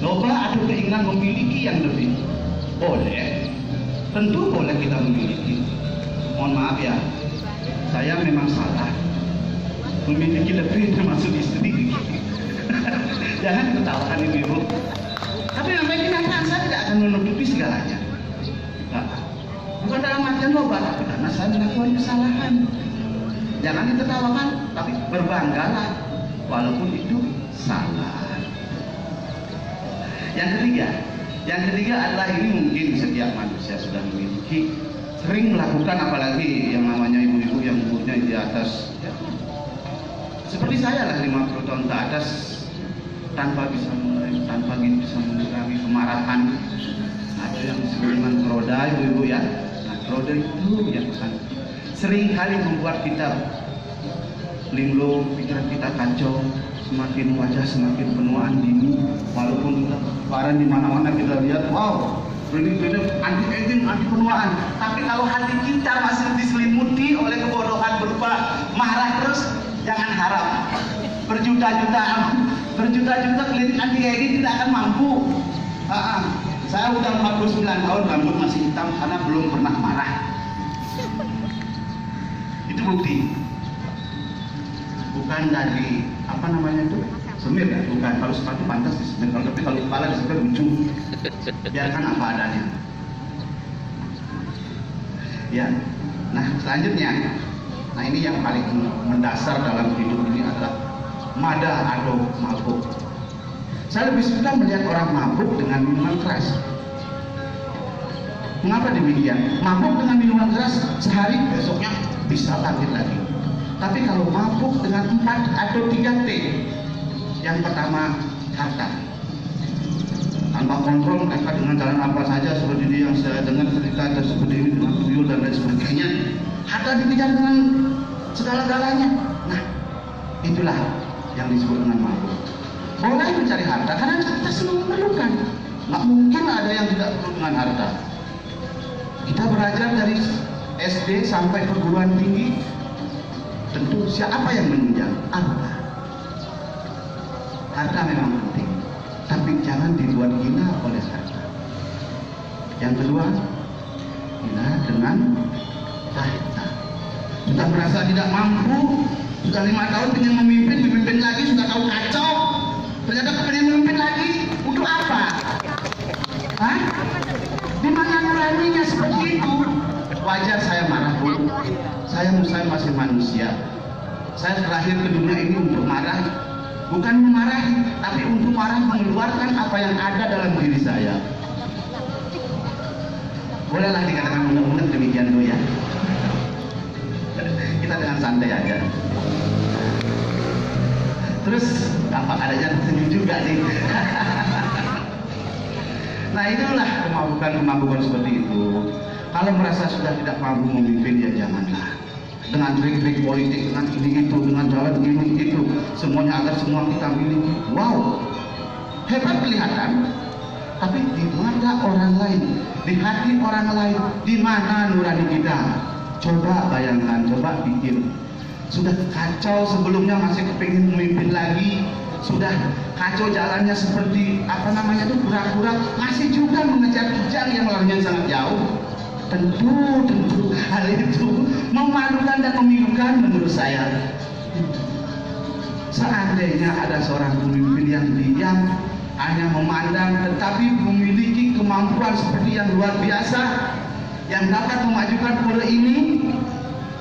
Loba ada keinginan memiliki yang lebih. Boleh, tentu boleh kita memiliki. Mohon maaf ya, saya memang salah. Memiliki lebih termasuk istri. Jangan ketawakan ibu. Tapi namanya kenyataan, saya tidak akan menutupi segalanya. Nah, bukan dalam artian loba, tapi karena saya melakukan kesalahan. Jangan ditertawakan, tapi berbanggalah walaupun itu salah. Yang ketiga adalah ini mungkin setiap manusia sudah memiliki, sering melakukan, apalagi yang namanya ibu-ibu yang umurnya di atas ya, seperti saya lah 50 tahun ke atas, tanpa bisa mengurangi kemarahan. Ada yang disebut dengan kroda, ibu-ibu ya. Nah, kroda itu yang sering kali membuat kita linglung, pikiran kita kacau, semakin wajah semakin penuaan dini. Walaupun kita keluaran di mana-mana kita lihat, wow, ini anti aging, anti penuaan. Tapi kalau hati kita masih diselimuti oleh kebodohan berupa marah terus, jangan harap berjuta-juta klinik anti aging tidak akan mampu. Saya udah 49 tahun, rambut masih hitam karena belum pernah marah. Itu bukti. Bukan dari apa namanya itu semir ya, bukan. Kalau sepatu pantas disemir, tapi kalau kepala disemir lucu. Biarkan apa adanya. Ya. Nah selanjutnya, nah ini yang paling mendasar dalam hidup ini adalah mada atau mabuk. Saya lebih suka melihat orang mabuk dengan minuman keras. Mengapa demikian? Mabuk dengan minuman keras sehari, besoknya bisa bangkit lagi. Tapi kalau mabuk dengan 4 atau 3 T, yang pertama harta. Tanpa kontrol mereka dengan jalan apa saja, seperti dia yang saya dengar cerita dan seperti ini dengan tuyul dan lain sebagainya. Harta dikejar dengan segala-galanya. Nah, itulah yang disebut dengan mabuk. Boleh mencari harta karena kita semua memerlukan. Nggak mungkin ada yang tidak perlu dengan harta. Kita belajar dari SD sampai perguruan tinggi, tentu siapa yang menunjang? Harta. Harta memang penting, tapi jangan dibuat gila oleh harta. Yang kedua, gila dengan harta. Sudah merasa tidak mampu, sudah 5 tahun ingin memimpin lagi, sudah tahu kacau, ternyata kepengen memimpin lagi, untuk apa? Hah? Di mana nuraninya seperti itu? Wajar saya marah, Bu. Saya masih manusia. Saya terlahir ke dunia ini untuk marah, bukan memarahi, tapi untuk marah mengeluarkan apa yang ada dalam diri saya. Bolehlah dikatakan unek-unek demikian dulu ya. Kita dengan santai aja. Terus tampak adanya senyum juga nih. Nah itulah kemabukan seperti itu. Kalau merasa sudah tidak mampu memimpin, ya janganlah. Dengan trik-trik politik, dengan ini itu, dengan jalan ini itu, semuanya agar semua kita miliki. Wow, hebat kelihatan. Tapi di mata orang lain, di hati orang lain, di mana nurani kita? Coba bayangkan, coba pikir. Sudah kacau sebelumnya masih kepingin memimpin lagi. Sudah kacau jalannya seperti apa namanya itu pura-pura, masih juga mengejar kijang yang larinya sangat jauh. Tentu hal itu memalukan dan memilukan menurut saya. Seandainya ada seorang pemimpin yang diam, hanya memandang, tetapi memiliki kemampuan seperti yang luar biasa, yang dapat memajukan pura ini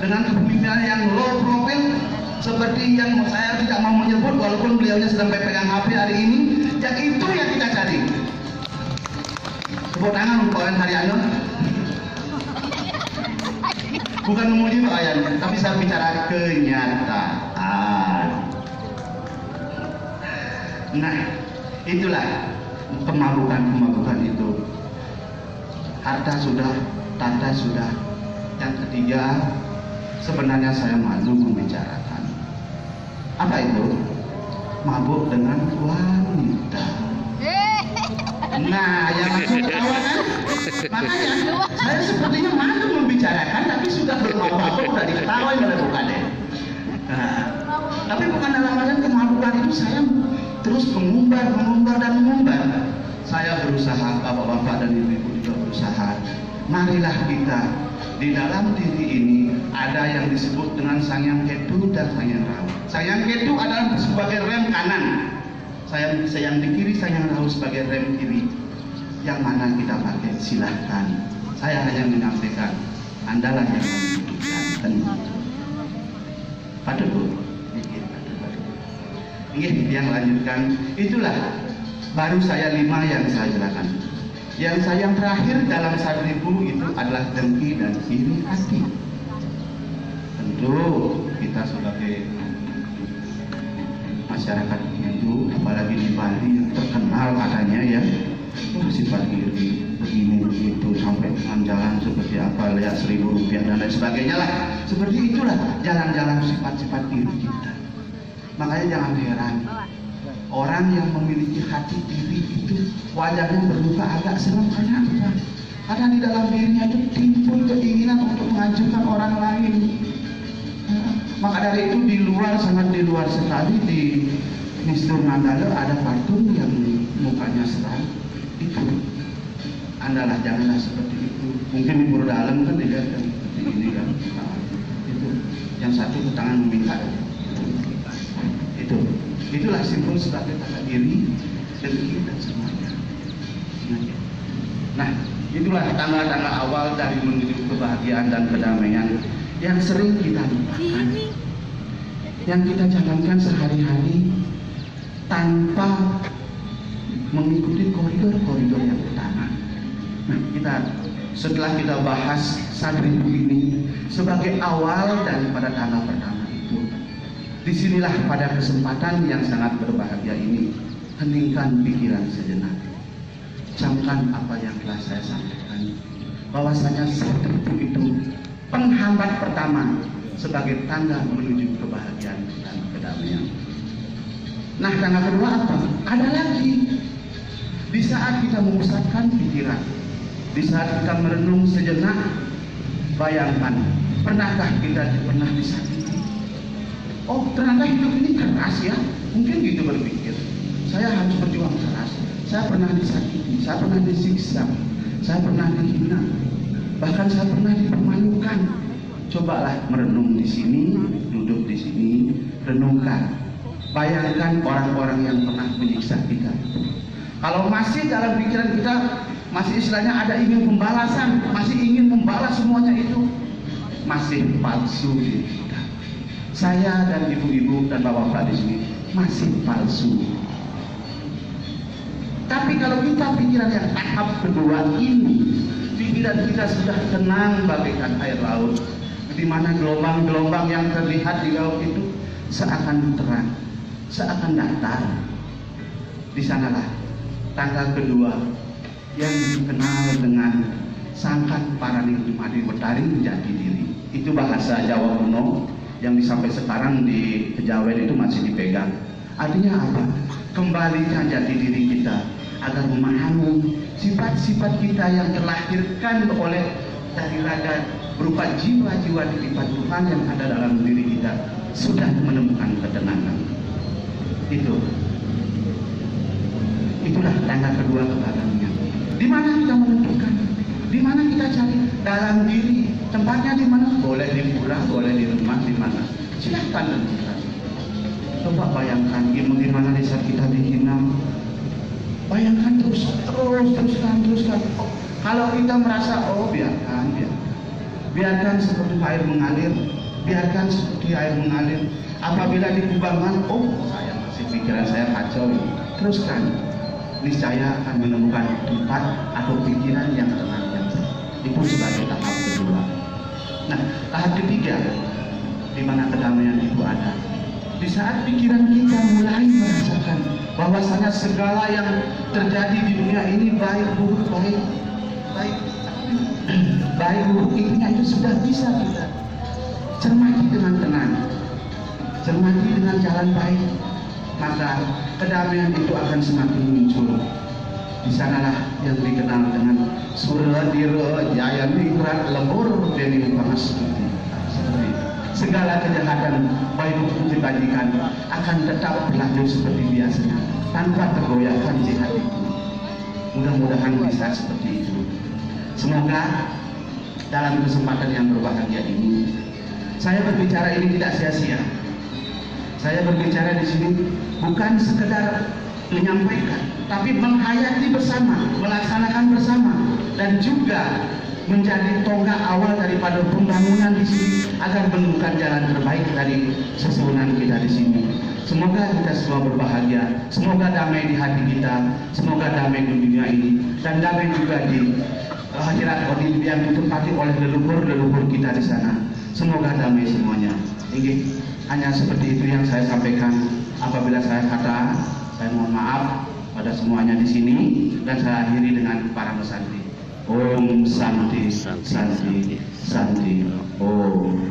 dengan kepemimpinan yang low profile, seperti yang saya tidak mau menyebut walaupun beliaunya sedang pegang HP hari ini. Yang itu yang kita cari. Tepuk tangan untuk Pak Haryono. Bukan memuji Pak Ayan, tapi saya bicara kenyataan. Nah, itulah kemabukan itu. Harta sudah, tanda sudah. Yang ketiga, sebenarnya saya malu membicarakan. Apa itu? Mabuk dengan wanita. Nah, yang langsung ketawa kan? Makanya saya sepertinya malu membicarakan, tapi sudah belum apa-apa udah diketawain oleh Bu Kade. Nah, tapi bukan dalam artian kemabukan itu saya terus mengumbar dan mengumbar. berusaha, bapak-bapak dan ibu-ibu juga berusaha. Marilah kita di dalam diri ini ada yang disebut dengan Sangyang Ketu dan Sangyang Rahu. Sangyang Ketu adalah sebagai rem kanan, yang di kiri Sangyang Rahu sebagai rem kiri. Yang mana kita pakai silahkan. Saya hanya menyampaikan, Andalah yang menentukan. Patut bu, yang lanjutkan. Itulah baru saya 5 yang saya jelaskan. Yang terakhir dalam 1000 itu adalah dengki dan iri hati. Tentu kita sebagai masyarakat Hindu, apalagi di Bali yang terkenal katanya ya, sifat iri begini begitu sampai dengan jalan seperti apa, lihat Rp1.000 dan lain sebagainya lah. Seperti itulah jalan-jalan sifat-sifat iri kita. Makanya jangan heran orang yang memiliki hati iri itu wajahnya bermuka agak serem. Karena apa? Karena di dalam dirinya itu timbul keinginan untuk menghancurkan orang lain. Maka dari itu sangat di luar sekali di Mistur Mandala ada patung yang mukanya seram. Itu Andalah janganlah seperti itu. Mungkin di Pura Dalam kan tidak seperti ini kan. Itu yang satu tangan meminta. Itulah simbol sebagai tanda diri, dengki dan semuanya. Nah, itulah tanda-tanda awal dari menuju kebahagiaan dan kedamaian yang sering kita lupakan, yang kita jalankan sehari-hari tanpa mengikuti koridor-koridor yang utama. Nah, setelah kita bahas 1000 ini sebagai awal daripada tanda pertama itu, disinilah pada kesempatan yang sangat berbahagia ini, heningkan pikiran sejenak. Camkan apa yang telah saya sampaikan, bahwasanya 1000 itu penghambat pertama sebagai tanda menuju kebahagiaan dan kedamaian. Nah, tanda kedua apa? Ada lagi. Di saat kita memusatkan pikiran, di saat kita merenung sejenak, bayangkan, pernahkah kita pernah disakiti? Oh, ternyata hidup ini keras ya. Mungkin gitu berpikir. Saya harus berjuang keras. Saya pernah disakiti, saya pernah disiksa, saya pernah dihina, bahkan saya pernah dipermalukan. Cobalah merenung di sini, duduk di sini, renungkan. Bayangkan orang-orang yang pernah menyiksa kita. Kalau masih dalam pikiran kita, masih istilahnya ada ingin pembalasan, masih ingin membalas semuanya itu, masih palsu diri kita. Saya dan ibu-ibu dan bapak-bapak di sini masih palsu. Tapi kalau kita pikiran yang tahap kedua ini, pikiran kita sudah tenang bagaikan air laut, di mana gelombang-gelombang yang terlihat di laut itu seakan terang, seakan datar. Di sanalah tanggal kedua yang dikenal dengan sangkan paraning madi betaring jati diri. Itu bahasa Jawa kuno yang sampai sekarang di Kejawen itu masih dipegang. Artinya apa? Kembalikan jati diri kita agar memahami sifat-sifat kita yang terlahirkan oleh dari raga berupa jiwa-jiwa titipan Tuhan yang ada dalam diri kita sudah menemukan ketenangan. Itulah tanda kedua kebahagiaan. Di mana kita menentukan? Di mana kita cari? Dalam diri. Tempatnya di mana? Boleh di pura, boleh di rumah, di mana? Silahkan tentukan. Coba bayangkan bagaimana di saat kita dihina. Bayangkan teruskan. Oh, kalau kita merasa biarkan seperti air mengalir, biarkan seperti air mengalir. Apabila dikubangkan, saya masih pikiran saya kacau. Teruskan, niscaya akan menemukan tempat atau pikiran yang tenang. Itu sebagai tahap kedua. Nah, tahap ketiga, di mana kedamaian itu ada. Di saat pikiran kita mulai merasakan bahwasanya segala yang terjadi di dunia ini baik buruk intinya itu sudah bisa kita cermati dengan tenang, cermati dengan jalan baik, maka kedamaian itu akan semakin muncul. Di sanalah yang dikenal dengan surya dira jaya ningrat lembur deni pangastuti. Segala kejahatan baik maupun kebajikan akan tetap berlanjut seperti biasanya tanpa tergoyahkan jihad itu. Mudah-mudahan bisa seperti itu. Semoga dalam kesempatan yang berbahagia ini, saya berbicara ini tidak sia-sia. Saya berbicara di sini bukan sekedar menyampaikan, tapi menghayati bersama, melaksanakan bersama, dan juga menjadi tonggak awal daripada pembangunan di sini agar menemukan jalan terbaik dari susunan kita di sini. Semoga kita semua berbahagia, semoga damai di hati kita, semoga damai di dunia ini, dan damai juga di akhirat yang ditempati oleh leluhur-leluhur kita di sana. Semoga damai semuanya. Ini hanya seperti itu yang saya sampaikan. Apabila saya kata, saya mohon maaf pada semuanya di sini, dan saya akhiri dengan para pesanti. Om Santi, Santi, Santi, Om.